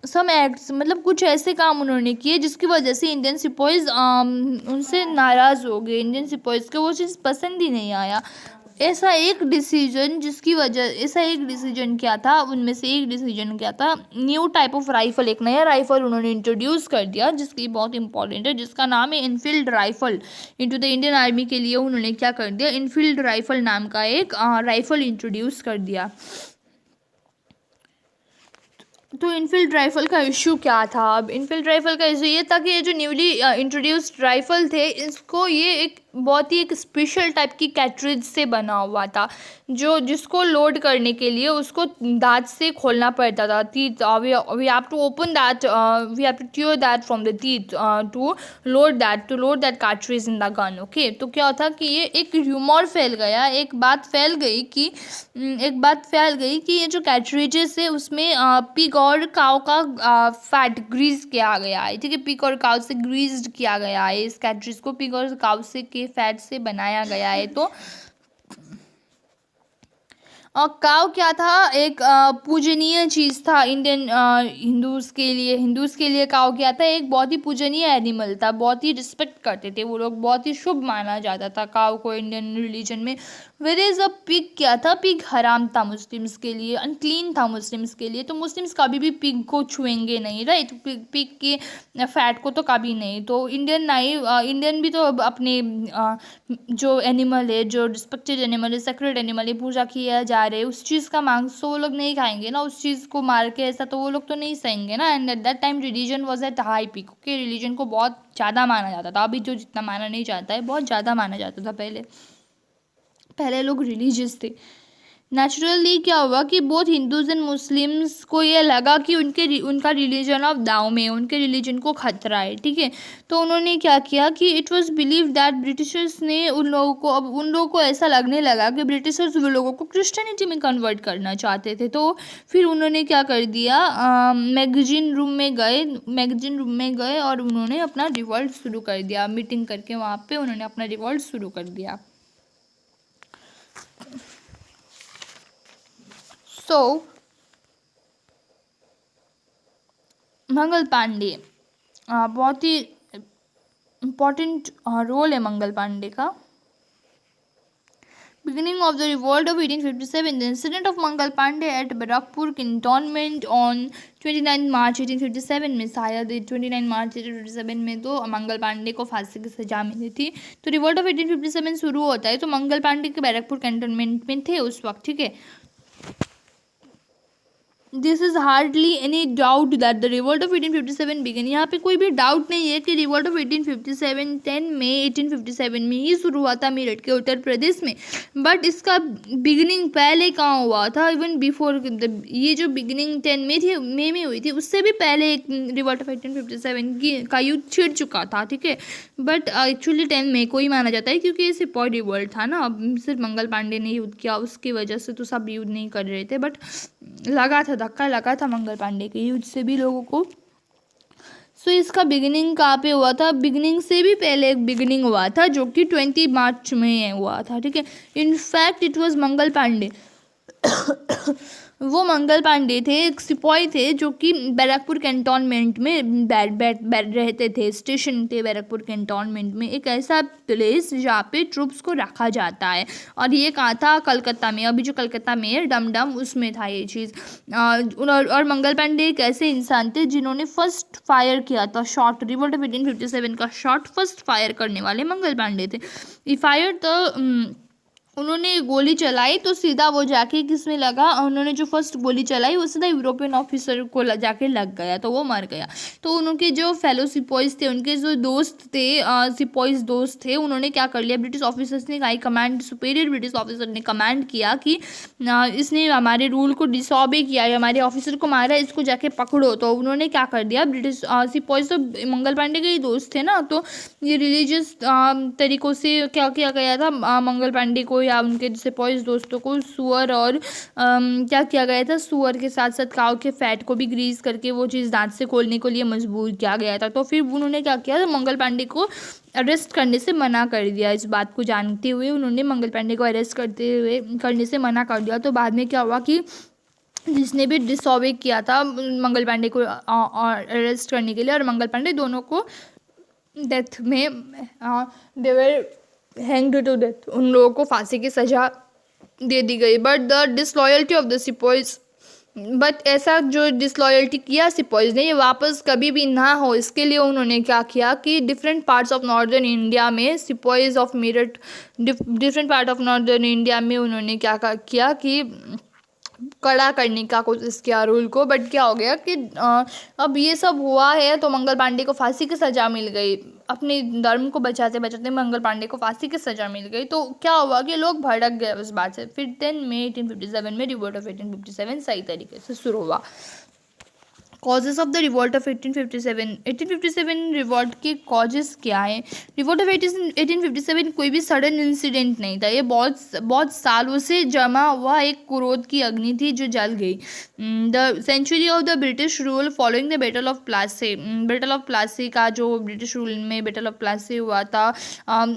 सम एक्ट्स, मतलब कुछ ऐसे काम उन्होंने किए जिसकी वजह से इंडियन सिपाहीज उनसे नाराज़ हो गए, इंडियन सिपाहीज को वो चीज़ पसंद ही नहीं आया। ऐसा एक डिसीजन क्या था, उनमें से एक डिसीजन क्या था, न्यू टाइप ऑफ राइफल, एक नया राइफल उन्होंने इंट्रोड्यूस कर दिया जिसकी बहुत इंपॉर्टेंट है, जिसका नाम है Enfield rifle. Into the Indian army के लिए उन्होंने क्या कर दिया, इनफील्ड राइफल नाम का एक राइफल इंट्रोड्यूस कर दिया। तो इनफील्ड राइफल का इशू क्या था, अब इनफील्ड राइफल का इशू ये था कि ये जो न्यूली इंट्रोड्यूस्ड राइफल थे, इसको ये एक बहुत ही एक स्पेशल टाइप की कैटरेज से बना हुआ था, जिसको लोड करने के लिए उसको दांत से खोलना पड़ता था, teeth, we have to open that, we have to tear that from the teeth to load that cartridge in the gun, okay. तो क्या था कि ये एक र्यूमर फैल गया, एक बात फैल गई कि ये जो कैटरेजेस है उसमें पिग और काव का फैट ग्रीस किया गया है, ठीक है। पिग और काव से ग्रीस्ड किया गया है, इस कैटरेज को पिग और काव से के फैट से बनाया गया है। तो और काव क्या था, एक पूजनीय चीज था इंडियन हिंदूज के लिए काव क्या था, एक बहुत ही पूजनीय एनिमल था, बहुत ही रिस्पेक्ट करते थे वो लोग, बहुत ही शुभ माना जाता था काव को इंडियन रिलीजन में। वेर इज अ पिग क्या था, पिग हराम था मुस्लिम्स के लिए, अनक्लीन था मुस्लिम्स के लिए, तो मुस्लिम्स कभी भी पिग को छुएंगे नहीं, राइट, पिग के फैट को तो कभी नहीं। तो इंडियन नहीं, इंडियन भी तो अपने जो एनिमल है, जो रिस्पेक्टेड एनिमल है, सेक्रेड एनिमल है, पूजा किया जा रहे है, उस चीज़ का मांस तो वो लोग नहीं खाएंगे ना, उस चीज़ को मार के ऐसा तो वो लोग तो नहीं सहेंगे ना। And at that time religion was at high peak, okay, religion को बहुत ज़्यादा माना जाता था, अभी जो जितना माना नहीं जाता है, बहुत ज़्यादा माना जाता था पहले। पहले लोग रिलीजियस थे। नेचुरली क्या हुआ कि बोथ हिंदूज एंड मुस्लिम्स को ये लगा कि उनका रिलीजन ऑफ दाव में, उनके रिलीजन को खतरा है, ठीक है। तो उन्होंने क्या किया कि it was believe that Britishers ने उन लोगों को ऐसा लगने लगा कि ब्रिटिशर्स वो लोगों को क्रिश्चियनिटी में कन्वर्ट करना चाहते थे। तो फिर उन्होंने क्या कर दिया, मैगजीन रूम में गए और उन्होंने अपना रिवॉल्ट शुरू कर दिया, मीटिंग करके वहाँ पे उन्होंने अपना रिवॉल्ट शुरू कर दिया। सो मंगल पांडे, बहुत ही इम्पॉर्टेंट रोल है मंगल पांडे का। Beginning of the revolt of 1857, the incident of Mangal Pandey at Barakpur cantonment on 29 मार्च 1857 में, शायद 29 मार्च 1857 में तो मंगल पांडे को फांसी की सजा मिली थी। तो रिवॉल्ट ऑफ 1857 शुरू होता है, तो मंगल पांडे के बैरकपुर कैंटोनमेंट में थे उस वक्त, ठीक है। This is hardly any doubt that the revolt of 1857 began, यहाँ पे कोई भी डाउट नहीं है कि रिवॉल्ट ऑफ 1857 10 मई 1857 में ही शुरू हुआ था मेरठ के उत्तर प्रदेश में। बट इसका बिगिनिंग पहले कहाँ हुआ था, इवन बिफोर, ये जो बिगिनिंग 10 मई में हुई थी, उससे भी पहले एक रिवॉल्ट ऑफ 1857 का युद्ध छिड़ चुका था, ठीक है। बट एक्चुअली 10 मई को ही माना जाता है, क्योंकि ये सिपाही रिवॉल्ट था ना, अब सिर्फ मंगल पांडे ने युद्ध किया, उसकी वजह से तो सब युद्ध नहीं कर रहे थे, बट लगा था, धक्का लगा था मंगल पांडे के युद्ध से भी लोगों को। सो इसका बिगिनिंग कहाँ पे हुआ था, बिगिनिंग से भी पहले एक बिगिनिंग हुआ था जो कि 20 मार्च में हुआ था, ठीक है। In fact it was Mangal Pandey वो मंगल पांडे थे, एक सिपाही थे जो कि बैरकपुर कैंटोनमेंट में रहते थे, स्टेशन थे बैरकपुर कैंटोनमेंट में, एक ऐसा प्लेस जहाँ पे ट्रूप्स को रखा जाता है। और ये कहाँ था, कलकत्ता में, अभी जो कलकत्ता में है डम उसमें था ये चीज़। और मंगल पांडे एक ऐसे इंसान थे जिन्होंने फर्स्ट फायर किया था शॉट, रिवॉल्ट ऑफ 1857 का शॉट फर्स्ट फायर करने वाले मंगल पांडे थे। ये फायर तो उन्होंने गोली चलाई तो सीधा वो जाके किसमें लगा, उन्होंने जो फर्स्ट गोली चलाई वो सीधा यूरोपियन ऑफिसर को जाके लग गया, तो वो मर गया। तो उनके जो फेलो सिपॉइज थे, उनके जो दोस्त थे, सिपॉइज दोस्त थे, उन्होंने क्या कर लिया, ब्रिटिश ऑफिसर्स ने high command, superior British officer ने कमांड किया कि इसने हमारे रूल को डिसऑबे किया है, हमारे ऑफिसर को मारा, इसको जाके पकड़ो। तो उन्होंने क्या कर दिया, ब्रिटिश सिपॉइज तो मंगल पांडे के ही दोस्त थे ना, तो ये रिलीजियस तरीक़ों से क्या किया गया था, मंगल पांडे को या उनके सिपॉइज दोस्तों को सुअर और क्या किया गया था, सुअर के साथ साथ काऊ के फैट को भी ग्रीस करके वो चीज़ दांत से खोलने के लिए मजबूर किया गया था। तो फिर उन्होंने क्या किया, मंगल पांडे को अरेस्ट करने से मना कर दिया। इस बात को जानते हुए उन्होंने मंगल पांडे को अरेस्ट करने से मना कर दिया। तो बाद में क्या हुआ कि जिसने भी डिसऑबे किया था मंगल पांडे को अरेस्ट करने के लिए और मंगल पांडे, दोनों को डेथ में देवर हैंग्ड टू डेथ, उन लोगों को फांसी की सज़ा दे दी गई। But the disloyalty of the sepoys, but ऐसा जो डिसलॉयल्टी किया सिपॉइज ने, ये वापस कभी भी ना हो, इसके लिए उन्होंने क्या किया कि different parts of northern India में, sepoys of Meerut different part of northern India में उन्होंने क्या किया कि कड़ा करने का कोशिश किया रूल को। बट क्या हो गया कि अब ये सब हुआ है तो मंगल पांडे को फांसी की सज़ा मिल गई, अपने धर्म को बचाते बचाते मंगल पांडे को फांसी की सज़ा मिल गई। तो क्या हुआ कि लोग भड़क गए उस बात से। फिर 10 मई 1857 में रिवॉल्ट ऑफ 1857 सही तरीके से शुरू हुआ। Causes of the revolt of 1857। 1857 revolt के कॉजेस क्या हैं? रिवॉल्ट ऑफ 1857 कोई भी सडन इंसिडेंट नहीं था, ये बहुत बहुत सालों से जमा हुआ एक क्रोध की अग्नि थी जो जल गई। The century of the British rule following the battle of Plassey. Battle of Plassey का जो ब्रिटिश रूल में बैटल ऑफ प्लासी हुआ था,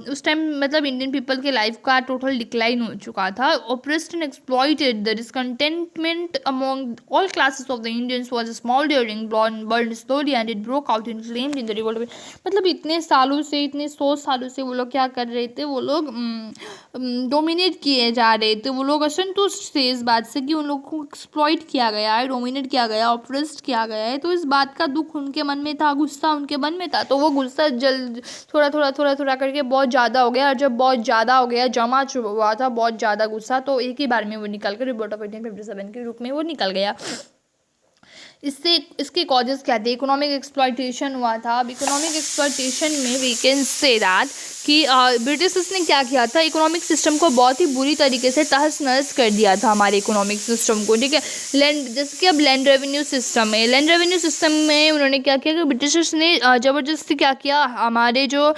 उस टाइम मतलब इंडियन पीपल के लाइफ का टोटल डिक्लाइन हो चुका था। Oppressed and exploited the discontentment among all classes of the Indians was smouldering burn slowly and it broke out in flames in the revolt. मतलब इतने सालों से, इतने 100 सालों से वो लोग क्या कर रहे थे, वो लोग डोमिनेट किए जा रहे थे। वो लोग असंतुष्ट थे इस बात से कि उन लोगों को एक्सप्लॉइट किया गया है, डोमिनेट किया गया, ऑप्रेस्ड किया गया है। तो इस बात का दुख उनके मन में था, गुस्सा उनके मन में था। तो वो गुस्सा थोड़ा करके बहुत ज़्यादा हो गया, और जब बहुत ज़्यादा हो गया, जमा हुआ था बहुत ज़्यादा गुस्सा, तो एक ही बार में वो निकल कर रिवॉल्ट ऑफ 1857 के रूप में वो निकल गया। इससे इसके कॉजेस क्या थे? इकोनॉमिक एक्सप्लॉइटेशन हुआ था। अब इकोनॉमिक एक्सप्लॉइटेशन में वी कैन से दैट कि ब्रिटिशर्स ने क्या किया था, इकोनॉमिक सिस्टम को बहुत ही बुरी तरीके से तहस नहस कर दिया था, हमारे इकोनॉमिक सिस्टम को, ठीक है। लैंड, जैसे कि अब लैंड रेवेन्यू सिस्टम है, लैंड रेवेन्यू सिस्टम में उन्होंने क्या किया कि ब्रिटिशर्स ने ज़बरदस्ती क्या किया, हमारे जो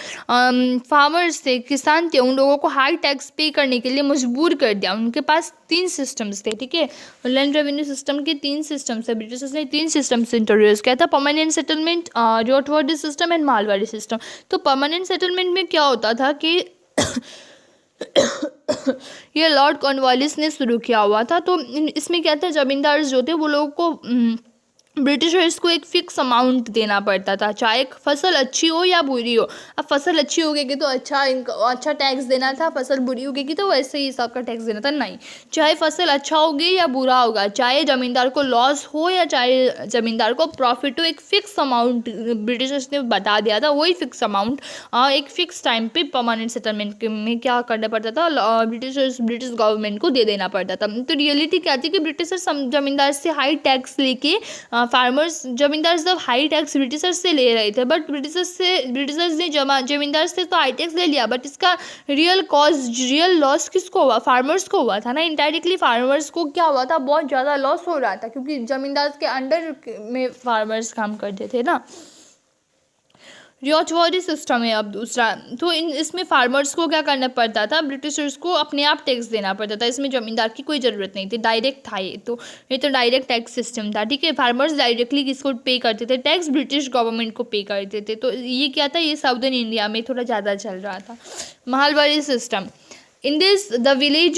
फार्मर्स थे, किसान थे, उन लोगों को हाई टैक्स पे करने के लिए मजबूर कर दिया। उनके पास 3 सिस्टम्स थे, ठीक है। लैंड रेवेन्यू सिस्टम के 3 सिस्टम्स है, ब्रिटिशर्स ने 3 सिस्टम्स इंट्रोड्यूस किया था, permanent settlement, ryotwari system and mahalwari system. तो परमानेंट सेटलमेंट में क्या होता था कि ये लॉर्ड कॉर्नवालिस ने शुरू किया हुआ था। तो इसमें क्या था, जमींदार जो थे वो लोगों को ब्रिटिशर्स को एक फिक्स अमाउंट देना पड़ता था, चाहे फसल अच्छी हो या बुरी हो। अब फसल अच्छी होगी तो अच्छा टैक्स देना था, फसल बुरी होगी तो वैसे ही हिसाब का टैक्स देना था। नहीं, चाहे फसल अच्छा होगी या बुरा होगा, चाहे ज़मींदार को लॉस हो या चाहे ज़मींदार को प्रॉफिट हो, एक फ़िक्स अमाउंट ब्रिटिशर्स ने बता दिया था। वही फिक्स अमाउंट एक फ़िक्स टाइम पे परमानेंट सेटलमेंट में क्या करना पड़ता था, ब्रिटिश गवर्नमेंट को दे देना पड़ता था। तो रियलिटी क्या थी कि ब्रिटिशर्स ज़मींदार से हाई टैक्स लेके फार्मर्स, जमींदार जब हाई टैक्स ब्रिटिशर्स से ले रहे थे, बट ब्रिटिशर्स ने जमींदार से तो हाई टैक्स ले लिया, बट इसका रियल लॉस किसको हुआ? फार्मर्स को हुआ था ना। इनडायरेक्टली फार्मर्स को क्या हुआ था, बहुत ज़्यादा लॉस हो रहा था, क्योंकि जमींदार के अंडर में फार्मर्स काम करते थे ना। रियोचवॉरी सिस्टम है अब दूसरा। तो इसमें फार्मर्स को क्या करना पड़ता था, ब्रिटिशर्स को अपने आप टैक्स देना पड़ता था। इसमें ज़मींदार की कोई ज़रूरत नहीं थी, डायरेक्ट था ये तो डायरेक्ट टैक्स सिस्टम था, ठीक है। फार्मर्स डायरेक्टली किसको पे करते थे, टैक्स ब्रिटिश गवर्नमेंट को पे करते थे। तो ये क्या था, ये साउदर्न इंडिया में थोड़ा ज़्यादा चल रहा था। Malwadi system, in this the village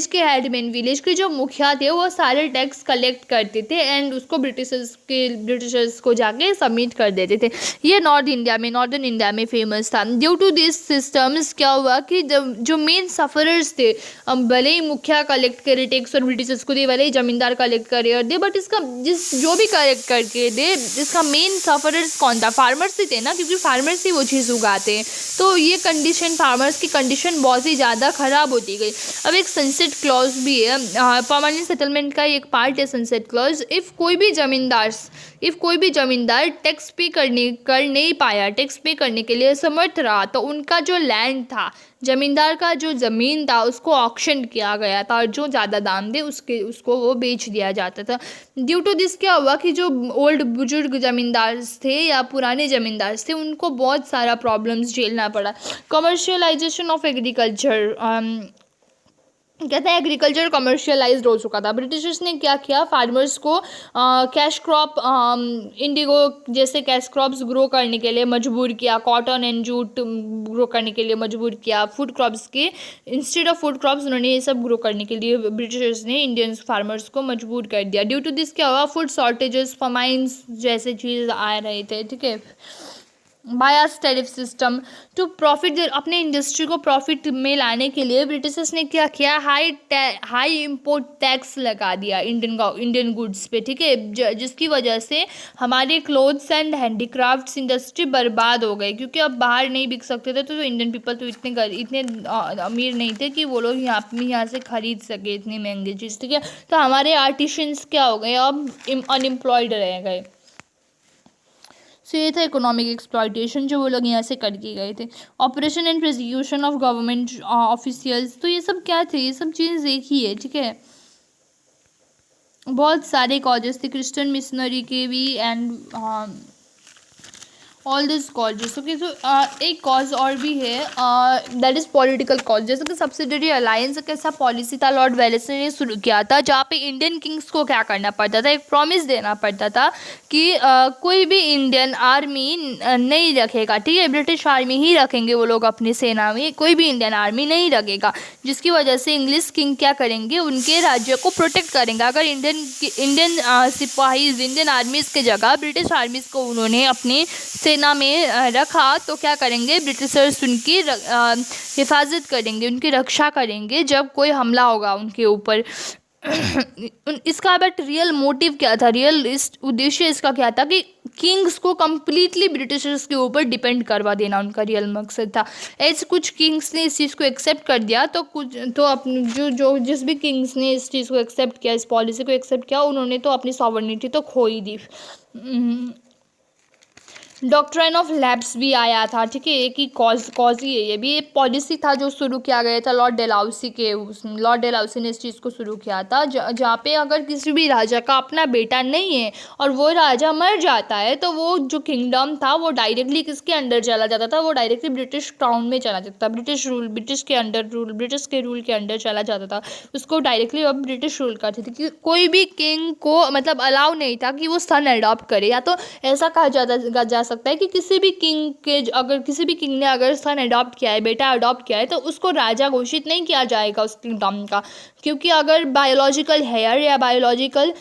के हेडमैन, विलेज के जो मुखिया थे, वो सारे टैक्स कलेक्ट करते थे एंड उसको ब्रिटिशर्स को जाके सबमिट कर देते थे। ये नॉर्दर्न इंडिया में फेमस था। ड्यू टू दिस सिस्टम्स क्या हुआ कि जो मेन सफरर्स थे, भले ही मुखिया कलेक्ट करे टैक्स और ब्रिटिशर्स को दे, भले ही जमींदार कलेक्ट करे और दे, बट इसका जो भी कलेक्ट करके दे, इसका मेन सफरर्स कौन था? फार्मर्स ही थे ना, क्योंकि फार्मर्स ही वो चीज़ उगाते हैं। तो ये कंडीशन, फार्मर्स की कंडीशन बहुत ही ज़्यादा ख़राब होती गई। अब एक सनसेट क्लॉज भी है, परमानेंट सेटलमेंट का एक पार्ट है सनसेट क्लॉज। इफ़ कोई भी जमींदार टैक्स पे कर नहीं पाया, टैक्स पे करने के लिए समर्थ रहा, तो उनका जो लैंड था, जमींदार का जो ज़मीन था, उसको ऑक्शन किया गया था और जो ज़्यादा दाम दे उसको वो बेच दिया जाता था। ड्यू टू दिस क्या हुआ कि जो ओल्ड बुजुर्ग ज़मींदार थे या पुराने ज़मींदार थे, उनको बहुत सारा प्रॉब्लम्स झेलना पड़ा। कमर्शियलाइजेशन ऑफ एग्रीकल्चर, कहते हैं एग्रीकल्चर कमर्शियलाइज्ड हो चुका था। ब्रिटिशर्स ने क्या किया, फार्मर्स को कैश क्रॉप, इंडिगो जैसे कैश क्रॉप्स ग्रो करने के लिए मजबूर किया, कॉटन एंड जूट ग्रो करने के लिए मजबूर किया। फूड क्रॉप्स के इंस्टेड ऑफ फूड क्रॉप्स उन्होंने ये सब ग्रो करने के लिए ब्रिटिशर्स ने इंडियन फार्मर्स को मजबूर कर दिया। ड्यू टू दिस क्या हुआ, फूड शॉर्टेजेस, फमाइंस जैसे चीज़ आ रहे थे, ठीक है। बायस टैरिफ सिस्टम, टू प्रॉफिट, अपने इंडस्ट्री को प्रॉफिट में लाने के लिए ब्रिटिशर्स ने क्या किया, हाई इंपोर्ट टैक्स लगा दिया इंडियन गुड्स पे, ठीक है। जिसकी वजह से हमारे क्लोथ्स एंड हैंडीक्राफ्ट्स इंडस्ट्री बर्बाद हो गई, क्योंकि अब बाहर नहीं बिक सकते थे। तो इंडियन पीपल तो इतने अमीर नहीं थे कि वो लोग यहाँ से खरीद सके इतनी महंगी चीज़, ठीक है। तो हमारे आर्टिशंस क्या हो गए, अब अनएम्प्लॉयड रह गए। सो ये था इकोनॉमिक एक्सप्लॉइटेशन जो वो लोग यहाँ से करके गए थे। Operation and prosecution of government officials, तो ये सब क्या थे, ये सब चीज़ एक ही है, ठीक है। बहुत सारे कॉजेस थे, क्रिश्चियन मिशनरी के भी and all this causes. Okay, so एक कॉज और भी है, दैट इज़ पॉलिटिकल कॉज। जैसे कि सब्सिडरी अलायंस का ऐसा पॉलिसी था लॉर्ड वेलेस्ली ने शुरू किया था, जहाँ पे इंडियन किंग्स को क्या करना पड़ता था, एक प्रॉमिस देना पड़ता था कि कोई भी इंडियन आर्मी नहीं रखेगा, ठीक है, ब्रिटिश आर्मी ही रखेंगे वो लोग अपनी सेना में, कोई भी इंडियन आर्मी नहीं रखेगा, जिसकी वजह से इंग्लिश किंग क्या करेंगे, उनके राज्य को प्रोटेक्ट करेंगे। अगर इंडियन सिपाही इंडियन आर्मीज़ की जगह ब्रिटिश आर्मीज़ को उन्होंने अपनी सेना में रखा तो क्या करेंगे, ब्रिटिशर्स उनकी हिफाजत करेंगे, उनकी रक्षा करेंगे जब कोई हमला होगा उनके ऊपर। इसका बट रियल मोटिव क्या था, रियल इस उद्देश्य इसका क्या था कि किंग्स को कम्प्लीटली ब्रिटिशर्स के ऊपर डिपेंड करवा देना उनका रियल मकसद था। ऐसे कुछ किंग्स ने इस चीज़ को एक्सेप्ट कर दिया तो कुछ तो अपने जो जिस भी किंग्स ने इस चीज़ को एक्सेप्ट किया, इस पॉलिसी को एक्सेप्ट किया, उन्होंने तो अपनी सॉवरेनिटी तो खो ही दी। डॉक्ट्राइन ऑफ लैप्स भी आया था, ठीक है, एक ही कॉज ही है, ये भी एक पॉलिसी था जो शुरू किया गया था लॉर्ड डेलाउसी ने इस चीज़ को शुरू किया था, जहाँ पे अगर किसी भी राजा का अपना बेटा नहीं है और वो राजा मर जाता है तो वो जो किंगडम था वो डायरेक्टली किसके अंडर चला जाता था, वो डायरेक्टली ब्रिटिश क्राउन में चला जाता था, ब्रिटिश के रूल के अंडर चला जाता था, उसको डायरेक्टली अब ब्रिटिश रूल करते थे कि कोई भी किंग को मतलब अलाउ नहीं था कि वो सन अडॉप्ट करे। या तो ऐसा कहा जा सकता है कि किसी भी किंग ने अगर सन अडॉप्ट किया है, बेटा अडॉप्ट किया है, तो उसको राजा घोषित नहीं किया जाएगा उस किंगडम का, क्योंकि अगर बायोलॉजिकल हेयर या बायोलॉजिकल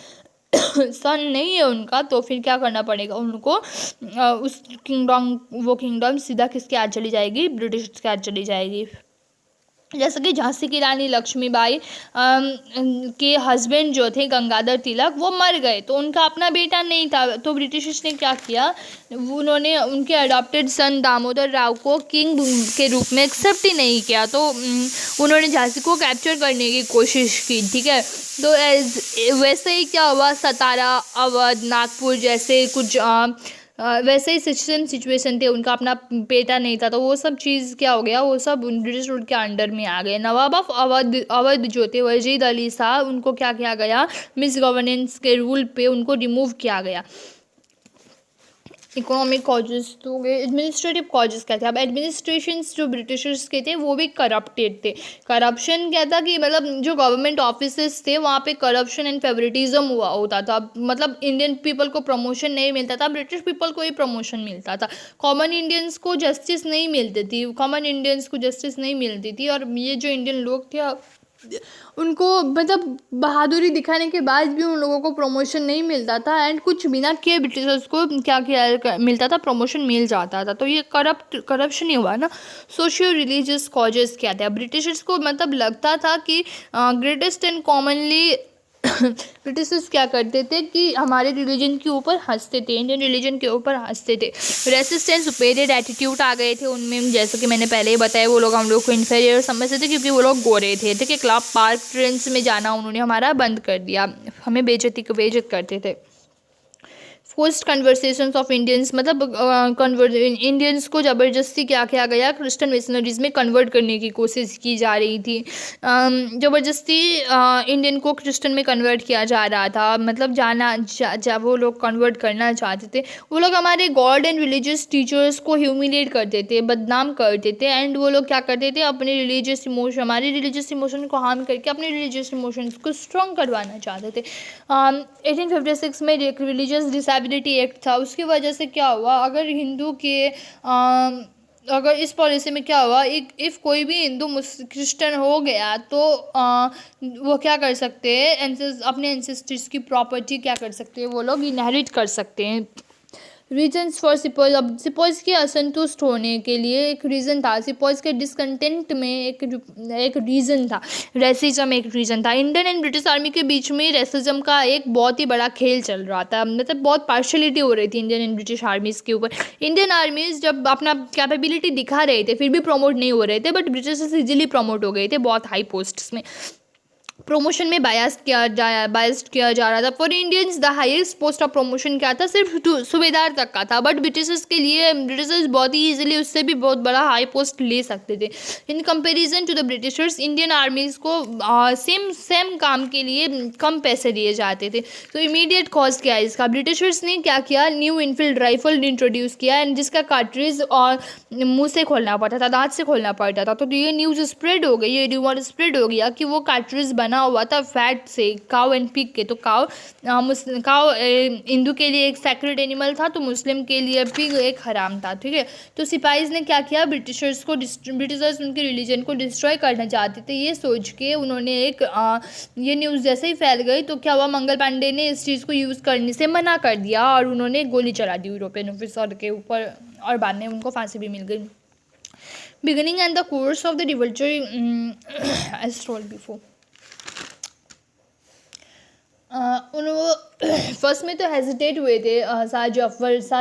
सन नहीं है उनका तो फिर क्या करना पड़ेगा उनको, उस किंगडम सीधा किसके हाथ चली जाएगी, ब्रिटिश के हाथ चली जाएगी। जैसे कि झांसी की रानी लक्ष्मीबाई के हस्बैंड जो थे गंगाधर तिलक, वो मर गए तो उनका अपना बेटा नहीं था, तो ब्रिटिशर्स ने क्या किया, उन्होंने उनके अडॉप्टेड सन दामोदर राव को किंग के रूप में एक्सेप्ट ही नहीं किया, तो उन्होंने झांसी को कैप्चर करने की कोशिश की, ठीक है। तो वैसे ही क्या हुआ, सतारा, अवध, नागपुर जैसे कुछ वैसे ही सिचुएशन थे, उनका अपना बेटा नहीं था, तो वो सब चीज़ क्या हो गया, वो सब ब्रिटिश रूल के अंडर में आ गए। नवाब ऑफ अवध जो थे वजीद अली शाह, उनको क्या किया गया, मिस गवर्नेंस के रूल पे उनको रिमूव किया गया। इकोनॉमिक कॉजेस तो गए, एडमिनिस्ट्रेटिव कॉजेस क्या थे, अब एडमिनिस्ट्रेशंस जो ब्रिटिशर्स के थे वो भी करप्टेड थे। करप्शन क्या था कि मतलब जो गवर्नमेंट ऑफिसेस थे वहाँ पे करप्शन एंड फेवरेटिज्म हुआ होता था, मतलब इंडियन पीपल को प्रमोशन नहीं मिलता था, ब्रिटिश पीपल को ही प्रमोशन मिलता था, कॉमन इंडियंस को जस्टिस नहीं मिलती थी, और ये जो इंडियन लोग थे उनको मतलब बहादुरी दिखाने के बाद भी उन लोगों को प्रमोशन नहीं मिलता था, एंड कुछ बिना किए ब्रिटिशर्स को क्या किया मिलता था, प्रमोशन मिल जाता था, तो ये करप्शन ही हुआ ना। सोशियो रिलीजियस कॉजेस क्या थे, ब्रिटिशर्स को मतलब लगता था कि ग्रेटेस्ट एंड कॉमनली ब्रिटिशर्स क्या करते थे कि हमारे रिलीजन के ऊपर हंसते थे, इंडियन रिलीजन के ऊपर हंसते थे, रेसिस्टेंस सुपेरियर एटीट्यूड आ गए थे उनमें, जैसे कि मैंने पहले ही बताया, वो लोग हम लोग को इन्फीरियर समझते थे क्योंकि वो लोग गोरे थे, ठीक है। क्लब पार्क ट्रेंड्स में जाना उन्होंने हमारा बंद कर दिया, हमें बेइज्जत करते थे। फोर्स्ड कन्वर्सेशंस ऑफ इंडियंस, मतलब इंडियंस को ज़बरदस्ती क्या किया गया, क्रिश्चियन मिशनरीज में कन्वर्ट करने की कोशिश की जा रही थी, ज़बरदस्ती इंडियन को क्रिश्चियन में कन्वर्ट किया जा रहा था, मतलब वो लोग कन्वर्ट करना चाहते थे, वो लोग हमारे गॉड एंड रिलीजियस टीचर्स को ह्यूमिलेट करते थे, बदनाम करते थे, एंड वो लोग क्या करते थे, हमारे रिलीजियस इमोशन को हार्म करके अपने रिलीजियस इमोशंस को स्ट्रॉन्ग करवाना चाहते थे। 1856 में रिलीजियस डिसेबिलिटी एक्ट था, उसकी वजह से क्या हुआ, अगर इस पॉलिसी में क्या हुआ, इफ़ कोई भी हिंदू क्रिश्चियन हो गया तो वो क्या कर सकते हैं, अपने एंसेस्टर्स की प्रॉपर्टी क्या कर सकते हैं, वो लोग इनहेरिट कर सकते हैं। रीजन्स फॉर सिपॉइज, अब सिपॉइज के असंतुष्ट होने के लिए एक रीज़न था, सिपॉइज के डिसकंटेंट में एक रीज़न था, रेसिज्म एक रीज़न था। इंडियन एंड ब्रिटिश आर्मी के बीच में रेसिज्म का एक बहुत ही बड़ा खेल चल रहा था, मतलब बहुत पार्शलिटी हो रही थी इंडियन एंड ब्रिटिश आर्मीज़ के ऊपर। इंडियन आर्मीज़ जब अपना कैपेबिलिटी दिखा रहे थे फिर भी प्रमोट नहीं हो रहे थे, बट ब्रिटिशर्स इजीली प्रमोट हो गए थे बहुत हाई पोस्ट्स में। प्रमोशन में बायस्ड किया जा रहा था। For Indians the highest post of promotion क्या था, सिर्फ सूबेदार तक का था, बट ब्रिटिशर्स के लिए ब्रिटिशर्स बहुत ही ईजिली उससे भी बहुत बड़ा हाई पोस्ट ले सकते थे। In comparison to the Britishers Indian armies को सेम काम के लिए कम पैसे दिए जाते थे। तो इमीडिएट कॉज क्या है इसका, ब्रिटिशर्स ने क्या किया, न्यू इनफील्ड राइफल इंट्रोड्यूस किया एंड जिसका कार्ट्रिज और मुंह से खोलना पड़ता था, दांत से खोलना पड़ता था। तो ये न्यूज़ स्प्रेड हो गई, ये र्यूमर स्प्रेड हो गया कि वो कार्ट्रिज बना हुआ था फैट से, काउ एंड पिग के। तो काउ हिंदू के लिए एक सैक्रेड एनिमल था, तो मुस्लिम के लिए पिग एक हराम था, ठीक है। तो सिपाहीज ने क्या किया, ब्रिटिशर्स उनके रिलीजन को डिस्ट्रॉय करना चाहते थे, ये सोच के उन्होंने ये न्यूज़ जैसे ही फैल गई तो क्या हुआ, मंगल पांडे ने इस चीज़ को यूज़ करने से मना कर दिया और उन्होंने गोली चला दी यूरोपियन ऑफिसर के ऊपर और बाद में उनको फांसी भी मिल गई। Beginning and the course of the revolution as told before, first में तो हेजिटेट हुए थे शाह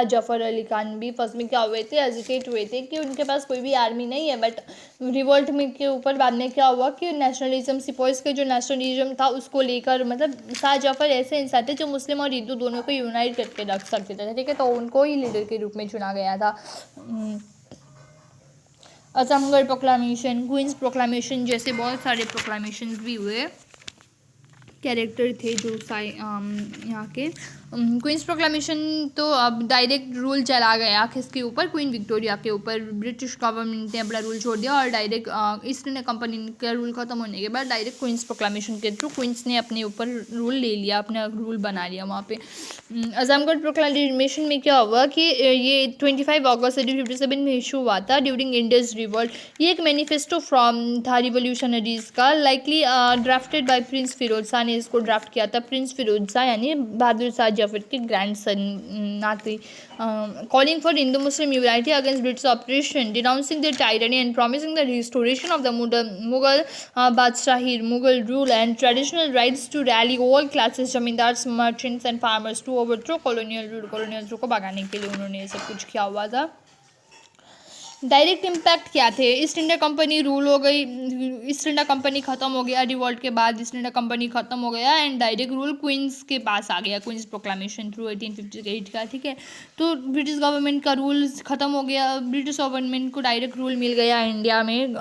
जफ़र अली खान भी फर्स्ट में क्या हुए थे, हेजिटेट हुए थे कि उनके पास कोई भी आर्मी नहीं है। बट रिवोल्ट में के ऊपर बाद में क्या हुआ कि नेशनलिज्म, सिपाहीज के जो नेशनलिज्म था उसको लेकर, मतलब शाह जफ़र ऐसे इंसान थे जो मुस्लिम और हिंदू दोनों को यूनाइट करके रख सकते थे, ठीक है। तो उनको ही लीडर के रूप में चुना गया था। आजमगढ़ प्रोक्लामेशन, क्वींस प्रोक्लामेशन जैसे बहुत सारे प्रोक्लामेशन भी हुए, कैरेक्टर थे जो यहाँ के। क्वींस प्रोक्लामेशन तो अब डायरेक्ट रूल चला गया किसके ऊपर, क्वीन विक्टोरिया के ऊपर। ब्रिटिश गवर्नमेंट ने अपना रूल छोड़ दिया और डायरेक्ट ईस्ट इंडिया कंपनी का रूल खत्म होने के बाद डायरेक्ट क्वींस प्रोक्लामेशन के थ्रू क्वींस ने अपने ऊपर रूल ले लिया, अपना रूल बना लिया वहाँ पे। आजमगढ़ प्रोक्लामेशन में क्या हुआ कि ये 25 अगस्त 1857 में इशू हुआ था ड्यूरिंग इंडियज रिवॉल्ट। ये एक मैनिफेस्टो फ्रॉम था रिवोल्यूशनरीज का, likely drafted by prince Firoz Shah ने इसको ड्राफ्ट किया था। प्रिंस फिरोज शाह यानी बहादुर शाह जफर के ग्रैंडसन नाती। Calling for Hindu Muslim unity against British operation, denouncing the tyranny and promising the restoration of the Mughal badshahi, Mughal rule and traditional rights to rally all classes, zamindars, merchants and farmers to overthrow colonial rule. Colonial rule को भगाने के लिए उन्होंने ये सब कुछ किया हुआ था। डायरेक्ट इम्पैक्ट क्या थे, ईस्ट इंडिया कंपनी रूल हो गई, ईस्ट इंडिया कंपनी ख़त्म हो गया, रिवॉल्ट के बाद ईस्ट इंडिया कंपनी ख़त्म हो गया एंड डायरेक्ट रूल क्वींस के पास आ गया, क्वींस प्रोक्लामेशन थ्रू 1858 का, ठीक है। तो ब्रिटिश गवर्नमेंट का रूल ख़त्म हो गया, ब्रिटिश गवर्नमेंट को डायरेक्ट रूल मिल गया इंडिया में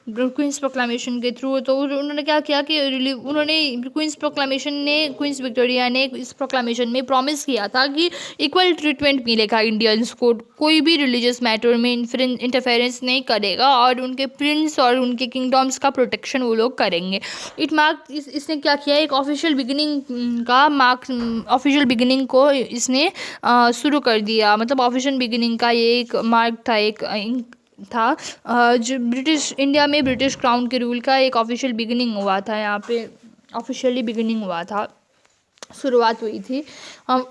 क्वींस प्रोक्लामेशन के थ्रू। तो उन्होंने क्या किया कि उन्होंने क्वींस विक्टोरिया ने इस प्रोक्लामेशन में प्रॉमिस किया था कि इक्वल ट्रीटमेंट मिलेगा इंडियंस को, कोई भी रिलीजियस मैटर में इंटरफेरेंस नहीं करेगा और उनके प्रिंस और उनके किंगडम्स का प्रोटेक्शन वो लोग करेंगे। इसने क्या किया, एक ऑफिशियल बिगिनिंग को इसने शुरू कर दिया, मतलब ऑफिशियल बिगिनिंग का ये एक मार्क था, जो इंडिया में ब्रिटिश क्राउन के रूल का एक ऑफिशियल बिगिनिंग हुआ था, यहाँ पे ऑफिशियली बिगिनिंग हुआ था, शुरुआत हुई थी।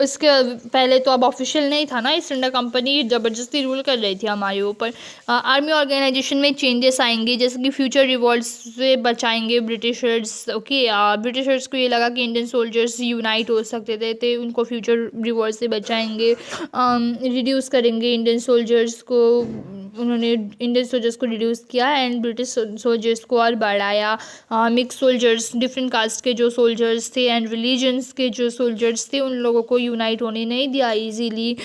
इसके पहले तो अब ऑफिशियल नहीं था ना, ईस्ट इंडिया कंपनी ज़बरदस्ती रूल कर रही थी हमारे ऊपर। आर्मी ऑर्गेनाइजेशन में चेंजेस आएंगे, जैसे कि फ्यूचर रिवॉल्ट से बचाएंगे ब्रिटिशर्स। ओके, ब्रिटिशर्स को ये लगा कि इंडियन सोल्जर्स यूनाइट हो सकते थे, उनको फ्यूचर रिवॉल्ट से बचाएंगे। रिड्यूस करेंगे इंडियन सोल्जर्स को, उन्होंने इंडियन सोल्जर्स को रिड्यूस किया एंड ब्रिटिश सोल्जर्स को और बढ़ाया। मिक्स सोल्जर्स, डिफरेंट कास्ट के जो सोल्जर्स थे एंड रिलीजन्स के जो सोल्जर्स थे, उन लोगों को यूनाइट होने नहीं दिया ईजीली।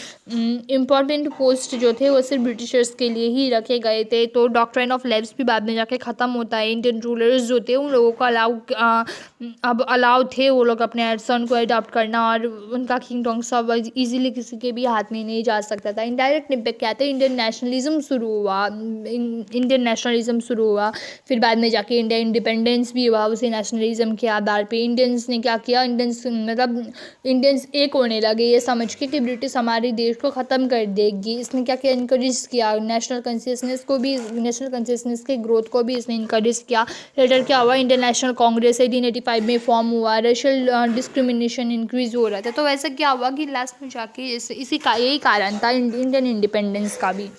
इम्पॉर्टेंट पोस्ट जो थे वो सिर्फ ब्रिटिशर्स के लिए ही रखे गए थे। तो डॉक्ट्राइन ऑफ लेब्स भी बाद में जाके ख़त्म होता है। इंडियन रूलर्स जो थे उन लोगों को अलाउ थे वो लोग अपने सन को अडॉप्ट करना, और उनका किंगडम सब ईजिली किसी के भी हाथ में नहीं जा सकता था। इनडायरेक्ट इम्पैक्ट क्या था, इंडियन नेशनलिज्म शुरू हुआ, फिर बाद में जाके इंडिया इंडिपेंडेंस भी हुआ उसी नेशनलिज्म के आधार पे। इंडियंस ने क्या किया, इंडियंस एक होने लगे ये समझ के कि ब्रिटिश हमारे देश को ख़त्म कर देगी। इसने क्या किया, इनकरेज किया नेशनल कॉन्शियसनेस के ग्रोथ को भी इसने इनकरेज किया। लेटर क्या हुआ, इंडियन नेशनल कांग्रेस 1885 में फॉर्म हुआ। रेशियल डिस्क्रिमिनेशन इंक्रीज हो रहा था। तो वैसा क्या हुआ कि लास्ट में जाके यही कारण था इंडियन इंडिपेंडेंस का भी।